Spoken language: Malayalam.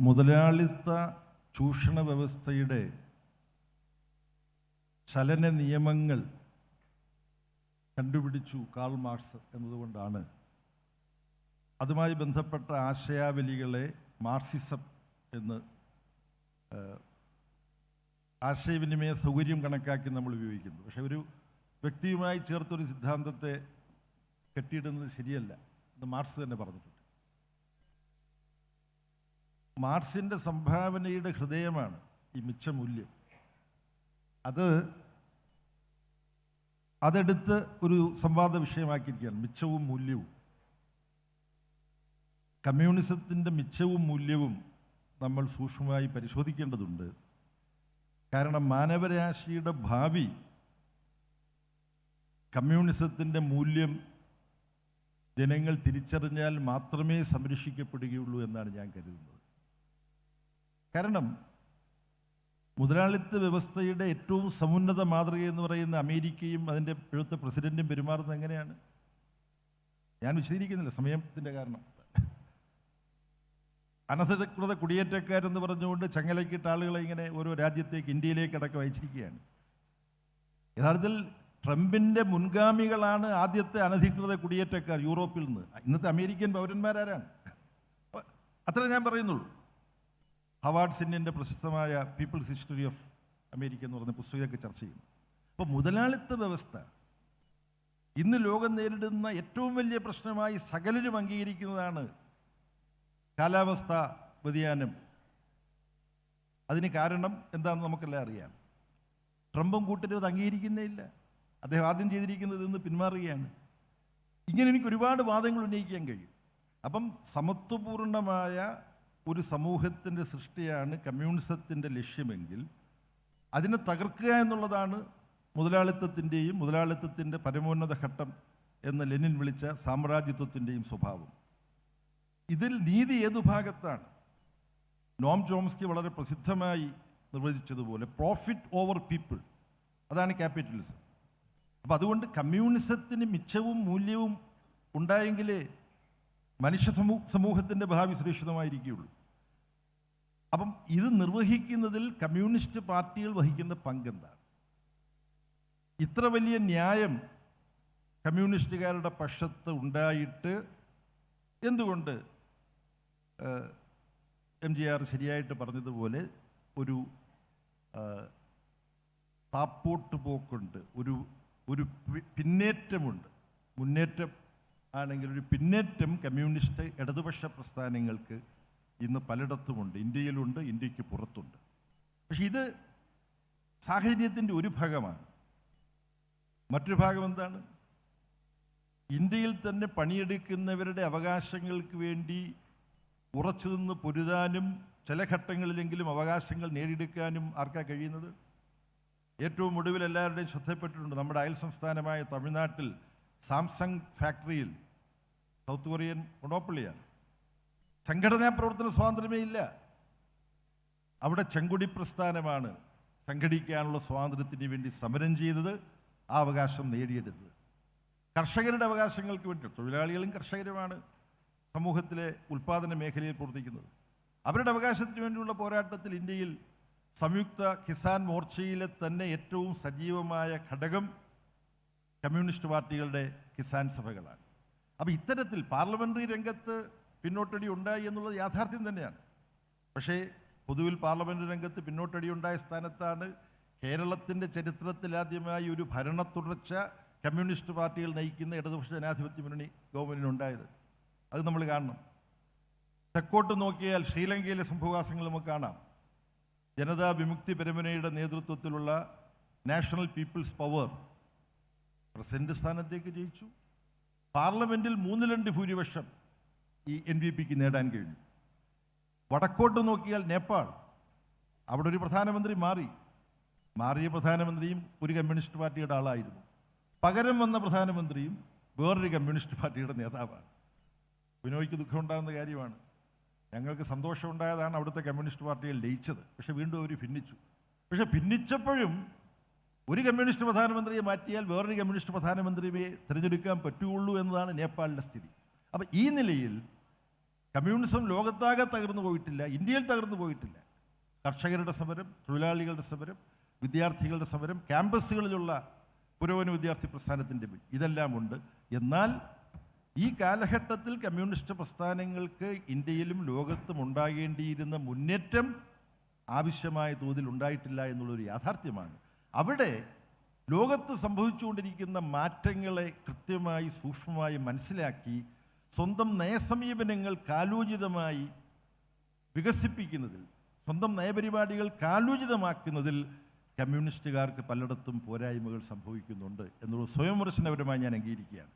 മുതലാളിത്ത ചൂഷണ വ്യവസ്ഥയുടെ ചലന നിയമങ്ങൾ കണ്ടുപിടിച്ചു കാൾ മാർക്സ് എന്നതുകൊണ്ടാണ് അതുമായി ബന്ധപ്പെട്ട ആശയാവലികളെ മാർക്സിസം എന്ന് ആശയവിനിമയ സൗകര്യം കണക്കാക്കി നമ്മൾ ഉപയോഗിക്കുന്നത്. പക്ഷെ ഒരു വ്യക്തിയുമായി ചേർത്തൊരു സിദ്ധാന്തത്തെ കെട്ടിയിടുന്നത് ശരിയല്ല എന്ന് മാർക്സ് തന്നെ പറഞ്ഞിട്ടുണ്ട്. മാർക്സിൻ്റെ സംഭാവനയുടെ ഹൃദയമാണ് ഈ മിച്ചമൂല്യം. അതെടുത്ത് ഒരു സംവാദ വിഷയമാക്കിയിരിക്കുകയാണ് മിച്ചവും മൂല്യവും. കമ്മ്യൂണിസത്തിൻ്റെ മിച്ചവും മൂല്യവും നമ്മൾ സൂക്ഷ്മമായി പരിശോധിക്കേണ്ടതുണ്ട്. കാരണം മാനവരാശിയുടെ ഭാവി കമ്മ്യൂണിസത്തിൻ്റെ മൂല്യം ജനങ്ങൾ തിരിച്ചറിഞ്ഞാൽ മാത്രമേ സംരക്ഷിക്കപ്പെടുകയുള്ളൂ എന്നാണ് ഞാൻ കരുതുന്നത്. കാരണം മുതലാളിത്ത വ്യവസ്ഥയുടെ ഏറ്റവും സമുന്നത മാതൃക എന്ന് പറയുന്ന അമേരിക്കയും അതിൻ്റെ ഇപ്പോഴത്തെ പ്രസിഡന്റും പെരുമാറുന്നത് എങ്ങനെയാണ്? ഞാൻ വിശദീകരിക്കുന്നില്ല സമയത്തിൻ്റെ കാരണം. അനധികൃത കുടിയേറ്റക്കാരെന്ന് പറഞ്ഞുകൊണ്ട് ചങ്ങലക്കിട്ട ആളുകളെ ഇങ്ങനെ ഓരോ രാജ്യത്തേക്ക് ഇന്ത്യയിലേക്ക് അടക്കം അയച്ചിരിക്കുകയാണ്. യഥാർത്ഥത്തിൽ ട്രംപിൻ്റെ മുൻഗാമികളാണ് ആദ്യത്തെ അനധികൃത കുടിയേറ്റക്കാർ യൂറോപ്പിൽ നിന്ന്. ഇന്നത്തെ അമേരിക്കൻ പൗരന്മാരാരാണ്? അത്ര ഞാൻ പറയുന്നുള്ളൂ. ഹവാർഡ് സിന്നിൻ്റെ പ്രശസ്തമായ പീപ്പിൾസ് ഹിസ്റ്ററി ഓഫ് അമേരിക്ക എന്ന് പറഞ്ഞ പുസ്തകമൊക്കെ ചർച്ച ചെയ്യുന്നു. അപ്പോൾ മുതലാളിത്ത വ്യവസ്ഥ ഇന്ന് ലോകം നേരിടുന്ന ഏറ്റവും വലിയ പ്രശ്നമായി സകലരും അംഗീകരിക്കുന്നതാണ് കാലാവസ്ഥ വ്യതിയാനം. അതിന് കാരണം എന്താണെന്ന് നമുക്കെല്ലാം അറിയാം. ട്രംപും കൂട്ടരും അത് അംഗീകരിക്കുന്നേ ഇല്ല. അദ്ദേഹം ആദ്യം ചെയ്തിരിക്കുന്നത് ഇന്ന് പിന്മാറുകയാണ്. ഇങ്ങനെ എനിക്ക് ഒരുപാട് വാദങ്ങൾ ഉന്നയിക്കാൻ കഴിയും. അപ്പം സമത്വപൂർണമായ ഒരു സമൂഹത്തിൻ്റെ സൃഷ്ടിയാണ് കമ്മ്യൂണിസത്തിൻ്റെ ലക്ഷ്യമെങ്കിൽ അതിനെ തകർക്കുക എന്നുള്ളതാണ് മുതലാളിത്തത്തിൻ്റെ പരമോന്നത ഘട്ടം എന്ന് ലെനിൻ വിളിച്ച സാമ്രാജ്യത്വത്തിൻ്റെയും സ്വഭാവം. ഇതിൽ നീതി ഏതു ഭാഗത്താണ്? നോം ചോംസ്കി വളരെ പ്രസിദ്ധമായി നിർവചിച്ചതുപോലെ പ്രോഫിറ്റ് ഓവർ പീപ്പിൾ, അതാണ് ക്യാപിറ്റലിസം. അപ്പം അതുകൊണ്ട് കമ്മ്യൂണിസത്തിന് മിച്ചവും മൂല്യവും ഉണ്ടായെങ്കിലേ മനുഷ്യ സമൂഹത്തിൻ്റെ ഭാവി സുരക്ഷിതമായിരിക്കുകയുള്ളൂ. അപ്പം ഇത് നിർവഹിക്കുന്നതിൽ കമ്മ്യൂണിസ്റ്റ് പാർട്ടികൾ വഹിക്കുന്ന പങ്കെന്താണ്? ഇത്ര വലിയ ന്യായം കമ്മ്യൂണിസ്റ്റുകാരുടെ പക്ഷത്ത് ഉണ്ടായിട്ട് എന്തുകൊണ്ട് MGR ശരിയായിട്ട് പറഞ്ഞതുപോലെ ഒരു താപ്പോട്ട് പോക്കുണ്ട്, ഒരു പിന്നേറ്റമുണ്ട്. മുന്നേറ്റം ആണെങ്കിൽ ഒരു പിന്നേറ്റം കമ്മ്യൂണിസ്റ്റ് ഇടതുപക്ഷ പ്രസ്ഥാനങ്ങൾക്ക് ഇന്ന് പലയിടത്തുമുണ്ട്. ഇന്ത്യയിലുണ്ട്, ഇന്ത്യക്ക് പുറത്തുണ്ട്. പക്ഷെ ഇത് സാഹചര്യത്തിൻ്റെ ഒരു ഭാഗമാണ്. മറ്റൊരു ഭാഗം എന്താണ്? ഇന്ത്യയിൽ തന്നെ പണിയെടുക്കുന്നവരുടെ അവകാശങ്ങൾക്ക് വേണ്ടി ഉറച്ചു നിന്ന് പൊരുതാനും ചില ഘട്ടങ്ങളിലെങ്കിലും അവകാശങ്ങൾ നേടിയെടുക്കാനും ആർക്കാ കഴിയുന്നത്? ഏറ്റവും ഒടുവിൽ എല്ലാവരുടെയും ശ്രദ്ധപ്പെട്ടിട്ടുണ്ട്. നമ്മുടെ അയൽ സംസ്ഥാനമായ തമിഴ്നാട്ടിൽ സാംസങ് ഫാക്ടറിയിൽ സൗത്ത് കൊറിയൻ മൊണോപ്പൊളിയാണ്. സംഘടനാ പ്രവർത്തന സ്വാതന്ത്ര്യമേ ഇല്ല. അവിടെ ചെങ്കൊടി പ്രസ്ഥാനമാണ് സംഘടിക്കാനുള്ള സ്വാതന്ത്ര്യത്തിന് വേണ്ടി സമരം ചെയ്തത്, ആ അവകാശം നേടിയെടുത്തത്. കർഷകരുടെ അവകാശങ്ങൾക്ക് വേണ്ടി, തൊഴിലാളികളും കർഷകരുമാണ് സമൂഹത്തിലെ ഉൽപ്പാദന മേഖലയിൽ പ്രവർത്തിക്കുന്നത്. അവരുടെ അവകാശത്തിന് വേണ്ടിയുള്ള പോരാട്ടത്തിൽ ഇന്ത്യയിൽ സംയുക്ത കിസാൻ മോർച്ചയിലെ തന്നെ ഏറ്റവും സജീവമായ ഘടകം കമ്മ്യൂണിസ്റ്റ് പാർട്ടികളുടെ കിസാൻ സഭകളാണ്. അപ്പോൾ ഇത്തരത്തിൽ പാർലമെൻ്ററി രംഗത്ത് പിന്നോട്ടടി ഉണ്ടായി എന്നുള്ളത് യാഥാർത്ഥ്യം തന്നെയാണ്. പക്ഷേ പൊതുവിൽ പാർലമെൻ്ററി രംഗത്ത് പിന്നോട്ടടി ഉണ്ടായ സ്ഥാനത്താണ് കേരളത്തിൻ്റെ ചരിത്രത്തിലാദ്യമായി ഒരു ഭരണ തുടർച്ച കമ്മ്യൂണിസ്റ്റ് പാർട്ടികൾ നയിക്കുന്ന ഇടതുപക്ഷ ജനാധിപത്യ മുന്നണി ഗവൺമെൻറ്റിനുണ്ടായത്. അത് നമ്മൾ കാണണം. തെക്കോട്ട് നോക്കിയാൽ ശ്രീലങ്കയിലെ സംഭവവികാസങ്ങൾ നമുക്ക് കാണാം. ജനതാ വിമുക്തി പെരമുനയുടെ നേതൃത്വത്തിലുള്ള നാഷണൽ പീപ്പിൾസ് പവർ പ്രസിഡന്റ് സ്ഥാനത്തേക്ക് ജയിച്ചു. പാർലമെൻറ്റിൽ 3/2 ഭൂരിപക്ഷം ഈ NPPക്ക് നേടാൻ കഴിഞ്ഞു. വടക്കോട്ട് നോക്കിയാൽ നേപ്പാൾ, അവിടെ ഒരു പ്രധാനമന്ത്രി മാറിയ പ്രധാനമന്ത്രിയും ഒരു കമ്മ്യൂണിസ്റ്റ് പാർട്ടിയുടെ ആളായിരുന്നു. പകരം വന്ന പ്രധാനമന്ത്രിയും വേറൊരു കമ്മ്യൂണിസ്റ്റ് പാർട്ടിയുടെ നേതാവാണ്. ബിനോയ്ക്ക് ദുഃഖമുണ്ടാകുന്ന കാര്യമാണ്. ഞങ്ങൾക്ക് സന്തോഷമുണ്ടായതാണ് അവിടുത്തെ കമ്മ്യൂണിസ്റ്റ് പാർട്ടികൾ ലയിച്ചത്. പക്ഷെ വീണ്ടും അവർ ഭിന്നിച്ചു. പക്ഷെ ഭിന്നിച്ചപ്പോഴും ഒരു കമ്മ്യൂണിസ്റ്റ് പ്രധാനമന്ത്രിയെ മാറ്റിയാൽ വേറൊരു കമ്മ്യൂണിസ്റ്റ് പ്രധാനമന്ത്രിയെ തിരഞ്ഞെടുക്കാൻ പറ്റുകയുള്ളൂ എന്നതാണ് നേപ്പാളിലെ സ്ഥിതി. അപ്പം ഈ നിലയിൽ കമ്മ്യൂണിസം ലോകത്താകെ തകർന്നു പോയിട്ടില്ല, ഇന്ത്യയിൽ തകർന്നു പോയിട്ടില്ല. കർഷകരുടെ സമരം, തൊഴിലാളികളുടെ സമരം, വിദ്യാർത്ഥികളുടെ സമരം, ക്യാമ്പസുകളിലുള്ള പുരോഗമന വിദ്യാർത്ഥി പ്രസ്ഥാനത്തിൻ്റെ ഇതെല്ലാം ഉണ്ട്. എന്നാൽ ഈ കാലഘട്ടത്തിൽ കമ്മ്യൂണിസ്റ്റ് പ്രസ്ഥാനങ്ങൾക്ക് ഇന്ത്യയിലും ലോകത്തും ഉണ്ടാകേണ്ടിയിരുന്ന മുന്നേറ്റം ആവശ്യമായ തോതിൽ ഉണ്ടായിട്ടില്ല എന്നുള്ളൊരു യാഥാർത്ഥ്യമാണ്. അവിടെ ലോകത്ത് സംഭവിച്ചുകൊണ്ടിരിക്കുന്ന മാറ്റങ്ങളെ കൃത്യമായി സൂക്ഷ്മമായി മനസ്സിലാക്കി സ്വന്തം നയസമീപനങ്ങൾ കാലോചിതമായി വികസിപ്പിക്കുന്നതിൽ, സ്വന്തം നയപരിപാടികൾ കാലോചിതമാക്കുന്നതിൽ കമ്മ്യൂണിസ്റ്റുകാർക്ക് പലയിടത്തും പോരായ്മകൾ സംഭവിക്കുന്നുണ്ട് എന്നുള്ളത് സ്വയം വിമർശനപരമായി ഞാൻ അംഗീകരിക്കുകയാണ്.